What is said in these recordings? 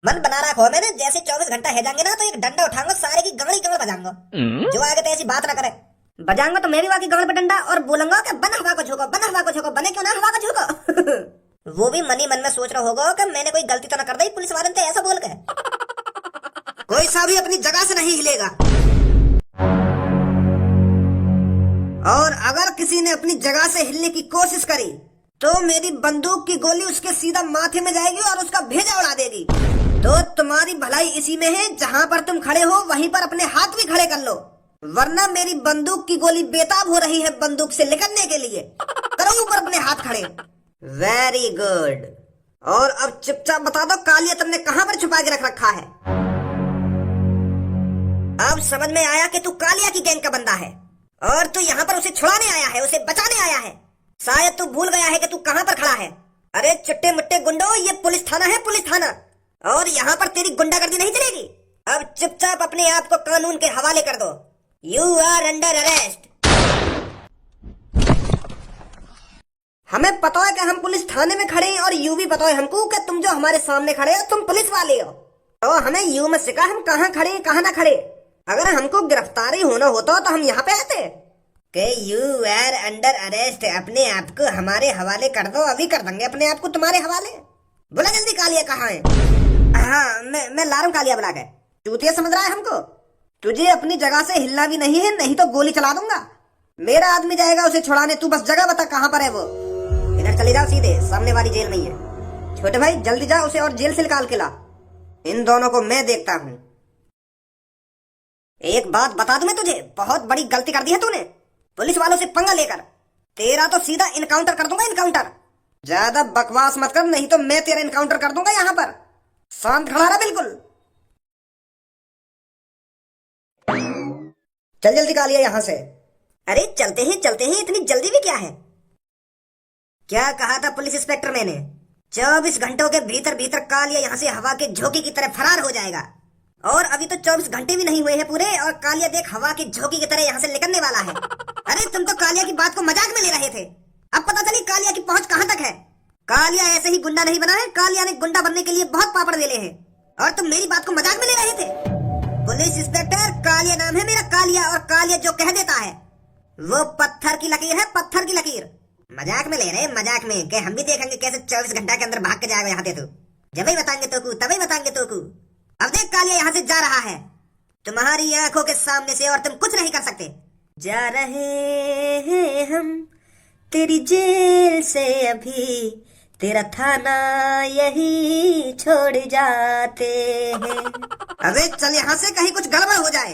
मन बना रखा हो मैंने, जैसे 24 घंटा है जाएंगे ना तो एक डंडा उठाऊंगा, सारे की गंगड़ी गंगड़ बजाऊंगा। जो आगे तो ऐसी बात ना करे। बजाऊंगा तो मैं भी वाकी गंगड़ पे डंडा और बोलूंगा कि बन हवा को झोंको, बन हवा को झोंको, बने क्यों ना हवा को झोंको। वो भी मनी मन में सोच रहा होगा कि मैंने कोई गलती तो ना कर दी पुलिस वाले ने ऐसा बोल के। कोई सा भी अपनी जगह से नहीं हिलेगा, और अगर किसी ने अपनी जगह से हिलने की कोशिश करी तो मेरी बंदूक की गोली उसके सीधा माथे में जाएगी और उसका भेजा उड़ा देगी। तो तुम्हारी भलाई इसी में है, जहाँ पर तुम खड़े हो वहीं पर अपने हाथ भी खड़े कर लो, वरना मेरी बंदूक की गोली बेताब हो रही है बंदूक से निकलने के लिए। करो ऊपर अपने हाथ खड़े। Very good. और अब चुपचाप बता दो कालिया तुमने कहाँ पर छुपा के रख रखा है। अब समझ में आया कि तू कालिया की गैंग का बंदा है और तू यहाँ पर उसे छुड़ाने आया है, उसे बचाने आया है। शायद तू भूल गया है कि तू कहाँ पर खड़ा है। अरे चुट्टे मुट्टे गुंडो, ये पुलिस थाना है, पुलिस थाना, और यहाँ पर तेरी गुंडागर्दी नहीं चलेगी। अब चुपचाप अपने आप को कानून के हवाले कर दो। You are under arrest. हमें पता है कि हम पुलिस थाने में खड़े हैं और यू भी पता है हमको कि तुम जो हमारे सामने खड़े हो तुम पुलिस वाले हो। तो हमें यू मत सिखा हम कहाँ खड़े हैं कहाँ ना खड़े। अगर हमको गिरफ्तारी होना होता तो हम यहाँ पे आते कि यू आर अंडर अरेस्ट। अपने आप को हमारे हवाले कर दो, अभी कर देंगे अपने आप को तुम्हारे हवाले। बोला जल्दी कालिया कहाँ है। हाँ मैं ला रहा हूँ कालिया बुला के। चूतिया समझ रहा है हमको। तुझे अपनी जगह से हिलना भी नहीं है, नहीं तो गोली चला दूंगा। मेरा आदमी जाएगा उसे छुड़ाने, तू बस जगह बता कहाँ पर है वो। इधर चले जाओ सीधे, सामने वाली जेल में ही है। छोटे भाई जल्दी जाओ उसे और जेल से निकाल के ला। इन दोनों को मैं देखता हूँ। एक बात बता दूं मैं तुझे, बहुत बड़ी गलती कर दी है तूने पुलिस वालों से पंगा लेकर। तेरा तो सीधा इनकाउंटर कर दूंगा, इनकाउंटर। ज्यादा बकवास मत कर, नहीं तो मैं तेरा इनकाउंटर कर दूंगा यहाँ पर। शांत खड़ा रहा बिल्कुल। चल जल्दी कालिया यहाँ से। अरे चलते हैं, इतनी जल्दी भी क्या है। क्या कहा था पुलिस इंस्पेक्टर मैंने, 24 घंटों के भीतर भीतर कालिया यहाँ से हवा के झोंके की तरह फरार हो जाएगा। और अभी तो 24 घंटे भी नहीं हुए हैं पूरे और कालिया देख हवा की झोंकी की तरह यहाँ से निकलने वाला है। अरे तुम तो कालिया की बात को मजाक में ले रहे थे, अब पता चली कालिया की पहुंच कहाँ तक है। कालिया ऐसे ही गुंडा नहीं बना है, कालिया ने गुंडा बनने के लिए बहुत पापड़ बेले हैं और तुम मेरी बात को मजाक में ले रहे थे। पुलिस इंस्पेक्टर कालिया नाम है मेरा, कालिया, और कालिया जो कह देता है वो पत्थर की लकीर है, पत्थर की लकीर। मजाक में ले रहे, मजाक में, कि हम भी देखेंगे कैसे 24 घंटा के अंदर भाग के जाएगा यहाँ से तू। जब ही बताएंगे तो को, तभी बताएंगे तो को। अब देख कालिया यहाँ से जा रहा है तुम्हारी आंखों के सामने से और तुम कुछ नहीं कर सकते। जा रहे हैं हम तेरी जेल से अभी, तेरा थाना यही छोड़ जाते हैं। अबे चल यहाँ से, कहीं कुछ गड़बड़ हो जाए।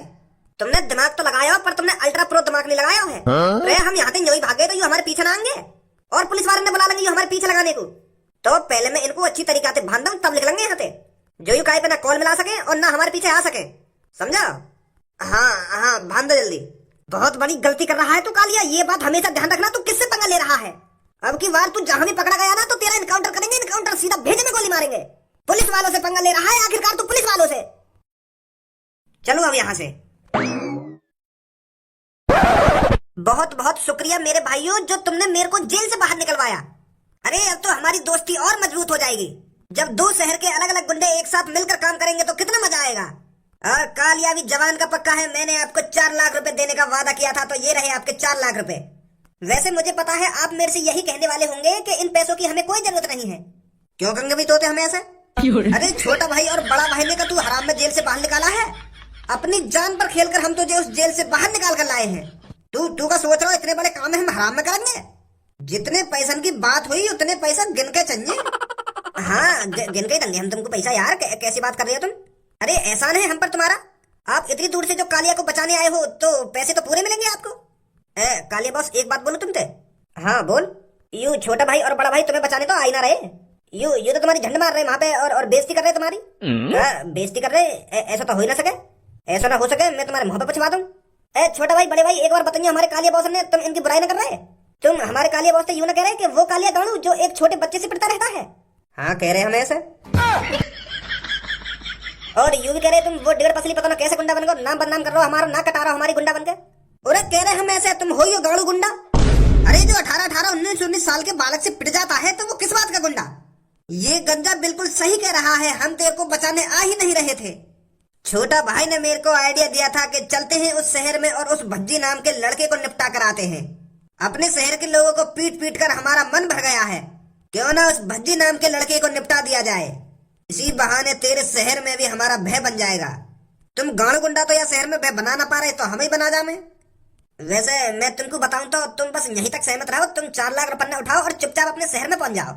तुमने दिमाग तो लगाया पर तुमने अल्ट्रा प्रो दिमाग नहीं लगाया है। अरे हम यहाँ से यूं भागे तो यूं हमारे पीछे ना आएंगे और पुलिस वाले ने बुला लेंगे यूं हमारे पीछे लगाने को। तो पहले मैं इनको अच्छी तरीका से बांध दूं तब निकलेंगे यहाँ से, जो यू काय पे ना कॉल मिला सके और ना हमारे पीछे आ सके, समझा। हाँ बांध दो जल्दी। बहुत बड़ी गलती कर रहा है तू कालिया, ये बात हमेशा ध्यान रखना। तू किससे पंगा ले रहा है। अब की बार तू जहां भी पकड़ा गया ना तो तेरा इनकाउंटर करेंगे, इनकाउंटर, सीधा भेजे में गोली मारेंगे। पुलिस वालों से पंगा ले रहा है आखिरकार तू, पुलिस वालों से। चलो अब यहाँ से। बहुत बहुत शुक्रिया मेरे भाइयों जो तुमने मेरे को जेल से बाहर निकलवाया। अरे अब तो हमारी दोस्ती और मजबूत हो जाएगी। जब दो शहर के अलग अलग गुंडे एक साथ मिलकर काम करेंगे तो कितना मजा आएगा। और कालिया भी जवान का पक्का है, मैंने आपको 4 लाख रुपए देने का वादा किया था तो ये रहे आपके 4 लाख रुपए। वैसे मुझे पता है आप मेरे से यही कहने वाले होंगे कि इन पैसों की हमें कोई जरूरत नहीं है। क्यों कहेंगे भी तोते हमें ऐसे। अरे छोटा भाई और बड़ा भाई ने का तू हराम में जेल से बाहर निकाला है। अपनी जान पर खेलकर हम तुझे उस जेल से बाहर निकाल कर लाए हैं। तू का सोच रहा हो इतने बड़े काम है हम हराम में करेंगे। जितने पैसन की बात हुई उतने पैसा गिन के चाहिए। हाँ गिन के ही देंगे हम तुमको पैसा। यार कैसी बात कर रही हो तुम। अरे एहसान है हम पर तुम्हारा, आप इतनी दूर से जो कालिया को बचाने आए हो तो पैसे तो पूरे मिलेंगे आपको। कालिया बॉस एक बात बोलो तुमसे। हाँ बोल। यू छोटा भाई और बड़ा भाई तुम्हें बचाने तो आई ना रहे, यू तो तुम्हारी झंड मार रहे वहां पे और बेइज्जती कर रहे तुम्हारी। बेइज्जती कर रहे, ऐसा तो हो ही ना सके। ऐसा ना हो सके मैं तुम्हारे मुंह पे पछवा दूं। छोटा भाई बड़े भाई एक बार बताइए हमारे कालिया बॉस ने, तुम इनकी बुराई ना कर रहे। तुम हमारे कालिया बॉस से यूं ना कह रहे कि वो कालिया गाड़ू जो एक छोटे बच्चे से पिटता रहता है। हाँ कह रहे हम ऐसे। और यूं भी कह रहे तुम वो डिगर पसली पता ना कैसे गुंडा बन गए, नाम बदनाम कर रहे हो हमारा, ना कटा रहा हमारी गुंडा बन के। और कह रहे हम ऐसे, तुम हो ही गाड़ू गुंडा। अरे जो 18, 19 साल के बालक से पिट जाता है तो वो किस बात का गुंडा। ये गंजा बिल्कुल सही कह रहा है, हम तेरे को बचाने आ ही नहीं रहे थे। छोटा भाई ने मेरे को आइडिया दिया था कि चलते हैं उस शहर में और उस भज्जी नाम के लड़के को निपटा कर आते हैं। अपने शहर के लोगों को पीट पीट कर हमारा मन भर गया है, क्यों ना उस भज्जी नाम के लड़के को निपटा दिया जाए। इसी बहाने तेरे शहर में भी हमारा भय बन जाएगा। तुम गांव गुंडा तो या शहर में भय बना ना पा रहे तो हमें ही बना जामे। वैसे मैं तुमको बताऊं तो तुम बस यहीं तक सहमत रहो। तुम 4 लाख रुपये उठाओ और चुपचाप अपने शहर में पहुंच जाओ।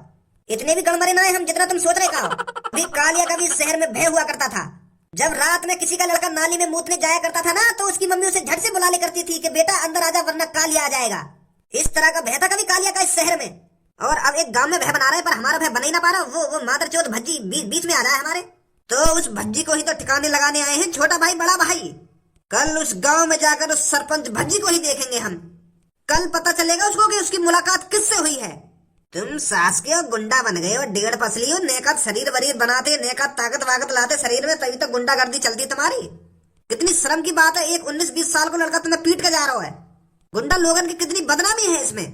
इतने भी गड़बड़े ना है हम जितना तुम सोच रहे का। भी कालिया का भी शहर में भय हुआ करता था। जब रात में किसी का लड़का नाली में मूतने जाया करता था ना, तो उसकी मम्मी उसे झट से बुला ले करती थी कि बेटा अंदर आजा वरना कालिया आ जाएगा। इस तरह का भय था कभी कालिया का इस शहर में। और अब एक गांव में भय बना रहे पर हमारा भय बना ही ना पा रहा। वो मादरचोद भज्जी बीच में आ रहा है हमारे। तो उस भज्जी को ही तो ठिकाने लगाने आए हैं, छोटा भाई बड़ा भाई। कल उस गांव में जाकर उस सरपंच भज्जी को ही देखेंगे हम। कल पता चलेगा उसको कि उसकी मुलाकात किससे हुई है। तुम सास के और गुंडा बन गए हो, 1.5 पसली हो, नेका शरीर वरीर बनाते, नेका ताकत वाकत लाते शरीर में, तभी तो गुंडागर्दी चलती तुम्हारी। कितनी शर्म की बात है, एक 19-20 साल को लड़का तुम्हें पीट के जा रहा है। गुंडा लोगन की कितनी बदनामी है इसमें।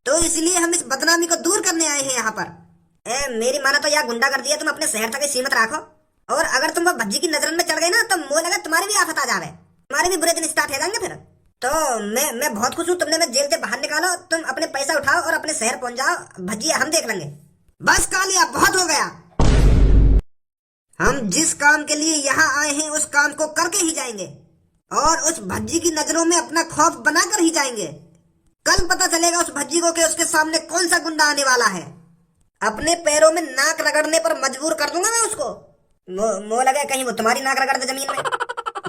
तो इसलिए हम इस बदनामी को दूर करने आए हैं यहाँ पर। मेरी माना तो यह गुंडागर्दी है, तुम अपने शहर तक सीमित रखो। और अगर तुम भज्जी की नजर में चढ़ गए ना तो मोह लगा तुम्हारी भी आफत आ जावे, तुम्हारे भी बुरे दिन स्टार्ट हो जाएंगे फिर। तो मैं बहुत खुश हूँ, तुमने मैं जेल से बाहर निकालो। तुम अपने पैसा उठाओ और अपने शहर पहुंच जाओ। भज्जी हम देख लेंगे। बस कालिया बहुत हो गया। हम जिस काम के लिए यहाँ आए हैं उस काम को करके ही जाएंगे और उस भज्जी की नजरों में अपना खौफ बनाकर ही जाएंगे। कल पता चलेगा उस भज्जी को कि उसके सामने कौन सा गुंडा आने वाला है। अपने पैरों में नाक रगड़ने पर मजबूर कर दूंगा मैं उसको। मोह लगे कहीं वो तुम्हारी नाक रगड़ दे जमीन में।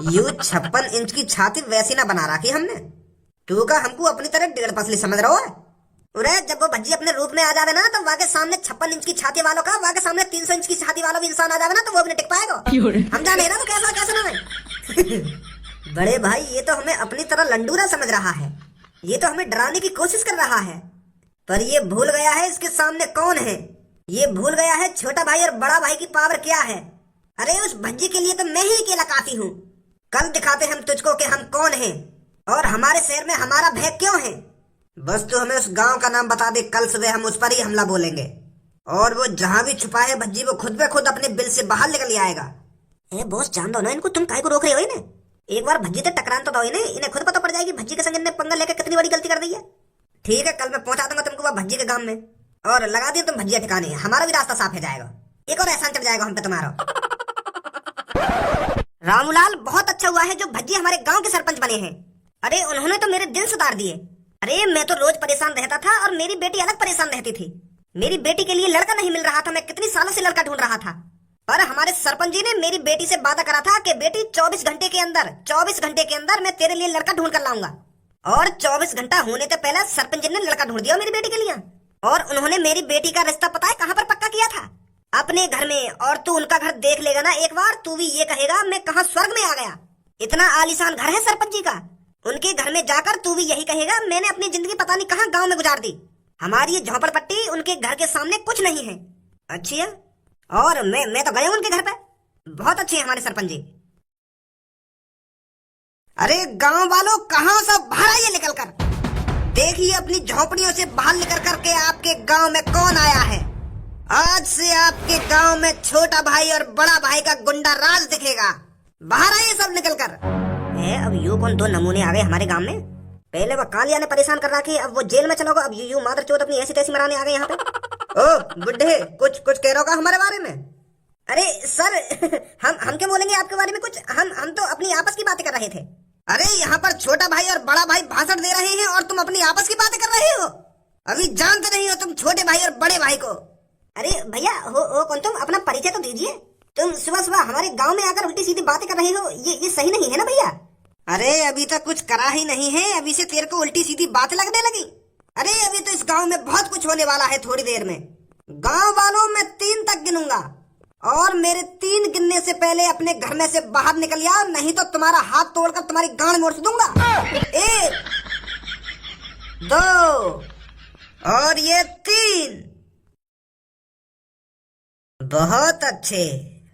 यू 56 इंच की छाती वैसी ना बना रखी हमने। तू का हमको अपनी तरह 1.5 पसली समझ रहा है। अरे जब वो भज्जी अपने रूप में आ जावे ना तो वाके सामने 56 इंच की छाती वालों का, वाके सामने 300 इंच की छाती वालों भी इंसान आ जावे ना तो वो भी नहीं टिक पाएगा। हम जाने ना तो कैसा ना है। बड़े भाई ये तो हमें अपनी तरह लंडूरा समझ रहा है। ये तो हमें डराने की कोशिश कर रहा है, पर ये भूल गया है इसके सामने कौन है। ये भूल गया है छोटा भाई और बड़ा भाई की पावर क्या है। अरे उस भज्जी के लिए तो मैं ही अकेला काफी हूँ। कल दिखाते हम तुझको कि हम कौन हैं और हमारे शहर में हमारा भय क्यों है। बस तू हमें उस गांव का नाम बता दे, कल सुबह हम उस पर ही हमला बोलेंगे और वो जहां भी छुपा है भज्जी वो खुद ब खुद अपने बिल से बाहर निकल आएगा। बॉस जान दो ना इनको, तुम काहे को रोक रहे हो इन्हें। एक बार भज्जी से टकरान तो दो इन्हें खुद पता पड़ जाएगी भज्जी के संग इन्हें पंगा लेकर कितनी बड़ी गलती कर दी है। ठीक है, कल मैं पहुंचा दूंगा तुमको वह भज्जी के गांव में और लगा दिया तुम भज्जिया ठिकाने, हमारा भी रास्ता साफ हो जाएगा। एक और एहसान चढ़ जाएगा हम पे तुम्हारा। रामूलाल बहुत अच्छा हुआ है जो भज्जी हमारे गांव के सरपंच बने हैं। अरे उन्होंने तो मेरे दिल सुधार दिए। अरे मैं तो रोज परेशान रहता था और मेरी बेटी अलग परेशान रहती थी। मेरी बेटी के लिए लड़का नहीं मिल रहा था, मैं कितनी सालों से लड़का ढूंढ रहा था। पर हमारे सरपंच जी ने मेरी बेटी से वादा करा था कि बेटी 24 घंटे के अंदर मैं तेरे लिए लड़का ढूंढ कर लाऊंगा। और 24 घंटा होने से पहले सरपंच जी ने लड़का ढूंढ दिया मेरी बेटी के लिए। और उन्होंने मेरी बेटी का रिश्ता पता है कहाँ पर पक्का किया था? अपने घर में। और तू उनका घर देख लेगा ना एक बार, तू भी ये कहेगा मैं कहाँ स्वर्ग में आ गया। इतना आलीशान घर है सरपंच जी का। उनके घर में जाकर तू भी यही कहेगा मैंने अपनी जिंदगी पता नहीं कहाँ गांव में गुजार दी। हमारी ये झोपड़पट्टी उनके घर के सामने कुछ नहीं है। अच्छी है। और मैं तो गया हूं उनके घर पे, बहुत अच्छे हैं हमारे सरपंच जी। अरे गांव वालों कहाँ सब बाहर आइए निकल कर। देखिए अपनी झोपड़ियों से बाहर निकल करके आपके गांव में कौन आया है। आज से आपके गांव में छोटा भाई और बड़ा भाई का गुंडा राज दिखेगा। बाहर आइए सब निकल कर। अब यू कौन 2 नमूने आ गए हमारे गांव में। पहले वो कालिया ने परेशान कर रखी, अब वो जेल में चलोगा, अब यू मादरचोद अपनी ऐसी तैसी मराने आ गए यहाँ पे। ओ बुड्ढे कुछ कह रहा होगा हमारे बारे में। अरे सर हम क्या बोलेंगे आपके बारे में कुछ। हम तो अपनी आपस की बातें कर रहे थे। अरे यहाँ पर छोटा भाई और बड़ा भाई भाषण दे रहे हैं और तुम अपनी आपस की बातें कर रहे हो। अभी जानते नहीं हो तुम छोटे भाई और बड़े भाई को। अरे भैया हो कौन तुम, अपना परिचय तो दीजिए। तुम सुबह सुबह हमारे गांव में आकर उल्टी सीधी बातें कर रहे हो, ये सही नहीं है ना भैया। अरे अभी तक कुछ करा ही नहीं है, अभी से तेरे को उल्टी सीधी बातें लगने लगी। अरे अभी तो इस गांव में बहुत कुछ होने वाला है थोड़ी देर में। गांव वालों मैं 3 तक गिनूंगा और मेरे 3 गिनने से पहले अपने घर में से बाहर निकल जाओ, नहीं तो तुम्हारा हाथ तोड़कर तुम्हारी गांड में उड़ दूंगा। 1 2 और ये 3। बहुत अच्छे,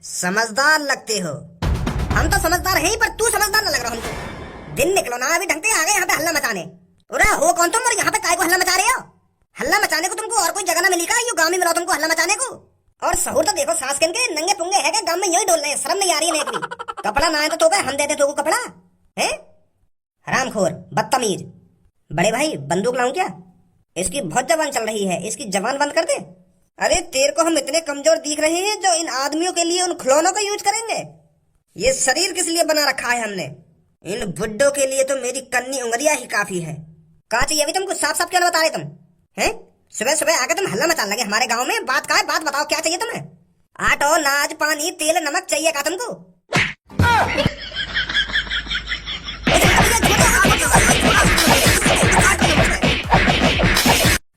समझदार लगते हो। हम तो समझदार हैं ही, पर तू समझदार न लग रहा हमको। दिन निकलो ना, अभी ढंगते आ गए यहाँ पे हल्ला मचाने। अरे हो कौन तुम और यहाँ पे काय को हल्ला मचा रहे हो? हल्ला मचाने को तुमको और कोई जगह ना मिली का? यू गांव में मिला तुमको हल्ला मचाने को। और सहूर तो देखो सास के नंगे पुंगे है क्या गांव में यूं ही डोल रहे हैं, शर्म नहीं आ रही है एक भी। कपड़ा ना है तो तोबे हम दे दे तो कपड़ा है। हरामखोर बदतमीज। बड़े भाई बंदूक लाऊं क्या? इसकी बहुत जबान चल रही है, इसकी जबान बंद कर दे। अरे तेरे को हम इतने कमजोर दिख रहे हैं जो इन आदमियों के लिए उन खिलौनों का यूज करेंगे? ये शरीर किस लिए बना रखा है हमने? इन बुड्ढों के लिए तो मेरी कन्नी उंगलियां ही काफी है। कहा चाहिए अभी तुमको साफ साफ क्या बता रहे तुम हैं? सुबह सुबह आकर तुम हल्ला मचा लगे हमारे गांव में। बात का है, बात बताओ क्या चाहिए तुम्हें? आटो नाज पानी तेल नमक चाहिए का तुमको?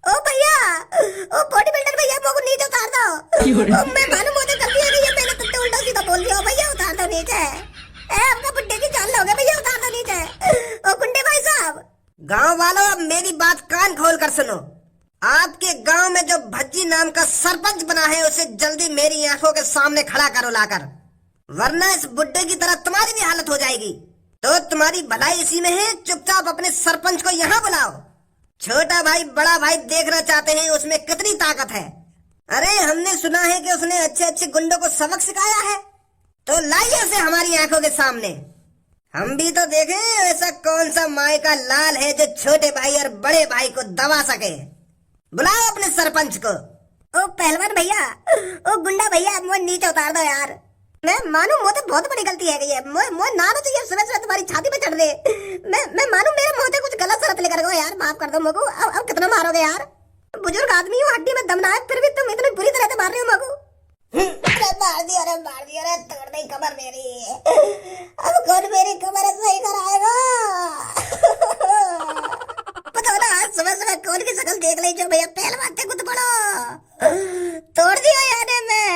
ओ भैया, ओ बॉडी बिल्डर भैया मुझको नीचे उतार दो। मैं मालूम मुझे गलती है कि ये मैंने तुमसे उल्टा सीधा बोल दिया। भैया उतार दो नीचे। आपका बुड्ढे की जान लोगे भैया, उतार दो नीचे। ओ गुंडे भाई साहब। गांव वालों अब मेरी बात कान खोल कर सुनो। आपके गांव में जो भज्जी नाम का सरपंच बना है उसे जल्दी मेरी आंखों के सामने खड़ा करो लाकर, वरना इस बुड्ढे की तरह तुम्हारी भी हालत हो जाएगी। तो तुम्हारी भलाई इसी में है, चुपचाप अपने सरपंच को यहाँ बुलाओ। छोटा भाई बड़ा भाई देखना चाहते हैं उसमें कितनी ताकत है। अरे हमने सुना है कि उसने अच्छे अच्छे गुंडों को सबक सिखाया है, तो लाइए उसे हमारी आंखों के सामने। हम भी तो देखें ऐसा कौन सा माय का लाल है जो छोटे भाई और बड़े भाई को दबा सके। बुलाओ अपने सरपंच को। ओ पहलवान भैया, ओ गुंडा भैया, मुझे नीचे उतार दो यार। मैं मानू मुझे बहुत बड़ी गलती है ये, मुझे नाना चाहिए सुबह सुबह तुम्हारी छाती पे चढ़ रहे। मैं मानू मेरे मुंह से कुछ गलत शरत लेकर गए यार, माफ कर दो मुझको। अब कितना मारोगे यार? बुजुर्ग आदमी हो, हड्डी में दम ना है, फिर भी तुम इतनी बुरी तरह से मार रहे हो मुझको। अरे मार दिया रे, तोड़ दी कमर मेरी। अब कौन मेरी कमर सही कराएगा? पता ना आज सुबह सुबह कौन की शक्ल देख ली जो भैया पहलवान थे कुछ बड़ो। तोड़ दिया यार मैं।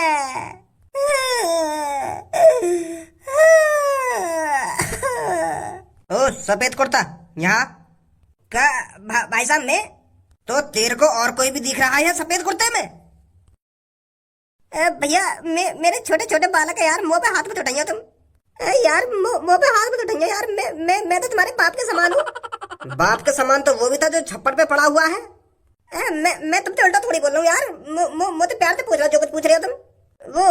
ओ सफेद कुर्ता यहाँ का भाई साहब में तो तेरे को और कोई भी दिख रहा है सफेद कुर्ते में? भैया मेरे छोटे छोटे बालक है यार, मुंह पे हाथ में उठाइए तुम यार, मुंह पे हाथ में उठाइए यार। मैं तो तुम्हारे बाप के समान हूँ। बाप के समान तो वो भी था जो छप्पड़ पे पड़ा हुआ है। मैं तुमसे उल्टा थोड़ी बोल रहा हूँ यार, मुझे प्यार से पूछ रहा हो जो कुछ पूछ रहे हो तुम।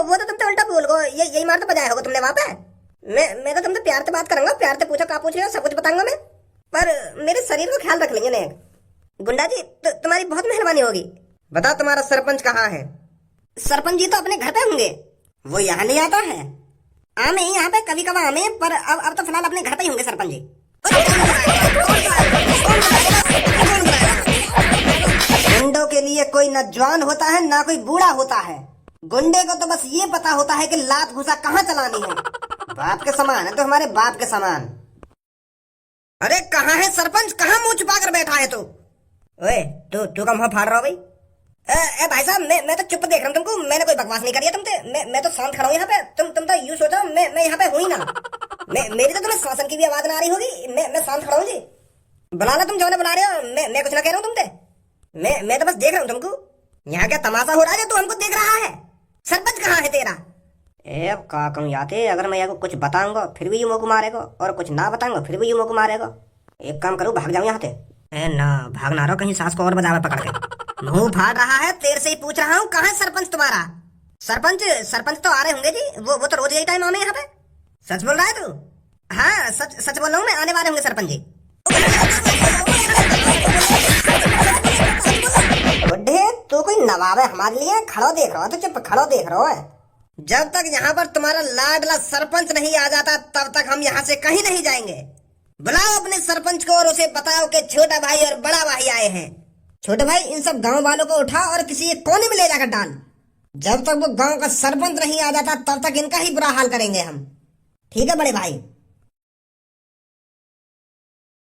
वो तो तुमसे उल्टा बोल गो, यही मार तो बजाया होगा तुमने वहाँ पे। मैं तो तुमसे प्यार से बात करूंगा, प्यार से पूछो क्या पूछ रहे हो, सब कुछ बताऊंगा मैं, पर मेरे शरीर को ख्याल रख लेंगे ने। गुंडा जी तुम्हारी बहुत मेहरबानी होगी। बता तुम्हारा सरपंच कहाँ है? सरपंच जी तो अपने घर पे होंगे, वो यहाँ नहीं आता है। आमे यहाँ पे कभी कभार आमे, पर अब तो फिलहाल अपने घर पे ही होंगे सरपंच जी। गुंडों के लिए कोई न जवान होता है ना कोई बूढ़ा होता है। गुंडे को तो बस ये पता होता है कि लात घुसा कहाँ चलानी है। बाप के समान है तो हमारे बाप के समान। अरे कहाँ है सरपंच, कहाँ मुंह छुपा कर बैठा है तू? ओए तू का मुंह फाड़ रहा हो भाई? ए भाई साहब मैं तो चुप देख रहा हूँ तुमको, मैंने कोई बकवास नहीं करी है तुमसे। मैं तो शांत खड़ा हूँ यहाँ पे। तुम तो यूं सोचो मैं यहाँ पे हूँ ही ना। मेरी तो तुम्हें शासन की भी आवाज ना आ रही होगी। मैं शांत खड़ा हूँ जी। बुला लो तुम जो बुला रहे हो, मैं कुछ ना कह रहा हूँ तुमसे। मैं तो बस देख रहा हूँ तुमको। यहाँ क्या तमाशा हो रहा है जो तू हमको देख रहा है? सरपंच कहाँ है तेरा? अब का कहूँ याते, अगर मैं को कुछ बताऊंगा फिर भी यू मुँह मारेगा, और कुछ ना बताऊंगा फिर भी यू मुँह मारेगा। एक काम करूँ भाग जाऊँ यहाँ से। ना भाग ना रहो, कहीं सास को और बजावे पकड़ के। मुंह फाड़ रहा है, तेरे से ही पूछ रहा हूँ कहाँ है सरपंच तुम्हारा? सरपंच तो आ रहे होंगे जी, वो तो रोज यही टाइम आने यहाँ पे। सच बोल रहा है तू? हाँ सच बोल रहा हूँ मैं, आने वाले होंगे सरपंच जी। बुड्ढे तू कोई नवाब है हमारे लिए? खड़ो देख रहा हो तो चुप खड़ो देख रहा है। जब तक यहाँ पर तुम्हारा लाडला सरपंच नहीं आ जाता तब तक हम यहाँ से कहीं नहीं जाएंगे। बुलाओ अपने सरपंच को और उसे बताओ कि छोटा भाई और बड़ा भाई आए हैं। छोटे भाई इन सब गांव वालों को उठा और किसी एक कोने में ले जाकर डाल। जब तक वो गांव का सरपंच नहीं आ जाता तब तक इनका ही बुरा हाल करेंगे हम। ठीक है बड़े भाई?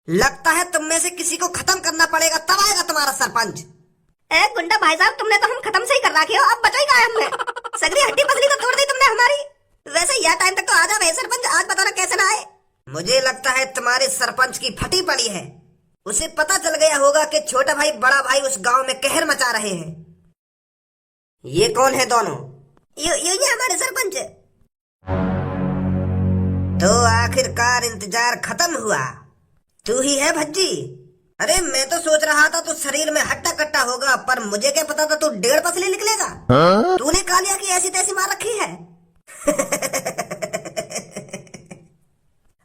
लगता है तुम में से किसी को खत्म करना पड़ेगा, तब आएगा तुम्हारा सरपंच। गुंडा भाई साहब तुमने तो हम खत्म से ही कर रखे हो, अब बचा ही कहा है हमने। सगरी हड्डी पसली तो तोड़ दी तुमने हमारी। वैसे यह टाइम तक तो आ जा भाई सरपंच, आज बताना कैसे ना आए। मुझे लगता है तुम्हारे सरपंच की फटी पड़ी है। उसे पता चल गया होगा कि छोटा भाई बड़ा भाई उस गांव में कहर मचा रहे हैं। ये कौन है दोनों? ये हमारे सरपंच। तो आखिरकार इंतजार खत्म हुआ। तू ही है भज्जी? अरे मैं तो सोच रहा था तू शरीर में हट्टा कट्टा होगा, पर मुझे क्या पता था तू 1.5 पसली निकलेगा। तूने कालिया की ऐसी तैसी मार रखी है।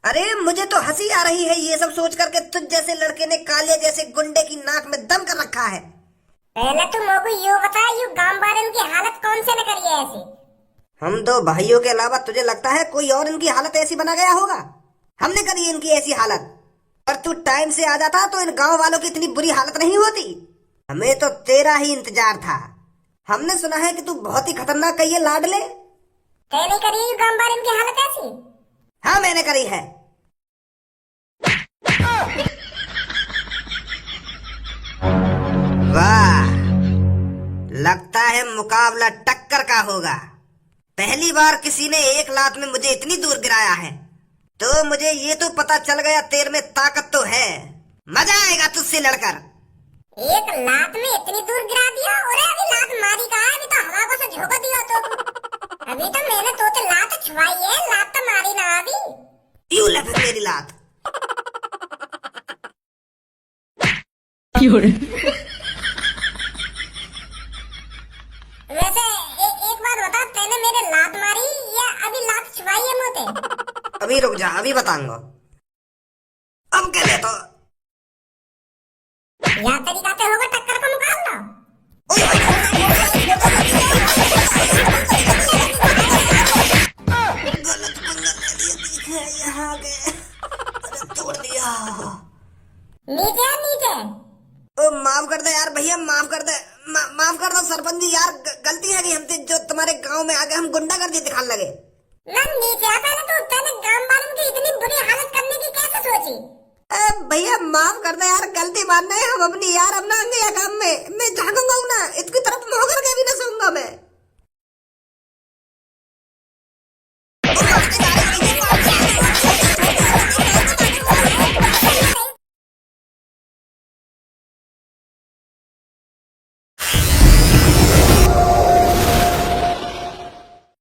अरे मुझे तो हंसी आ रही है ये सब सोच करके तुझ जैसे लड़के ने कालिया जैसे गुंडे की नाक में दम कर रखा है। पहले तुम मोको यो बता, यू गांव वाले की हालत कौन से न करी है ऐसी? हम दो भाइयों के अलावा तुझे लगता है कोई और इनकी हालत ऐसी बना गया होगा? हमने करी इनकी ऐसी हालत। पर तू टाइम से आ जाता तो इन गांव वालों की इतनी बुरी हालत नहीं होती। हमें तो तेरा ही इंतजार था। हमने सुना है कि तू बहुत ही खतरनाक कहिए लाडले। तेने करी यू गांव वाले की हालत ऐसी? हाँ मैंने करी है। वाह, लगता है मुकाबला टक्कर का होगा। पहली बार किसी ने एक लात में मुझे इतनी दूर गिराया है, तो मुझे ये तो पता चल गया तेरे में ताकत तो है। मजा आएगा तुझसे लड़कर। एक लात में इतनी दूर गिरा दिया? और अभी लात मारी कहा है? अभी तो हवा को से झोंक दिया तो। अभी तो मैंने तो लात छुआई है, लात तो मारी ना अभी। यूं ले फिर मेरी लात। वैसे एक बात बता, तेने मेरे लात मारी या अभी लात छुआई है मुझे? अभी रुक जा, अभी बताऊंगा। अब क्या ले तो या तरीका से होगा टक्कर का मुकाबला। गलत पंगा ले लिया, दिखे यहाँ के। अरे तोड़ दिया। नीचे नीचे। ओ माफ कर दे यार भैया, माफ कर दे। माफ कर दो सरपंच जी यार, गलती है कि हमसे जो तुम्हारे गांव में आके हम गुंडागर्दी दिखाने लगे। ना नीचे आ, पहले तो तेने गांव वालों की इतनी बुरी हालत करने की कैसे सोची? भैया माफ कर दे यार, गलती मानना है हम अपनी यार, अपना आएंगे या काम में मैं झांकूंगा ना, इसकी तरफ मुंह करके भी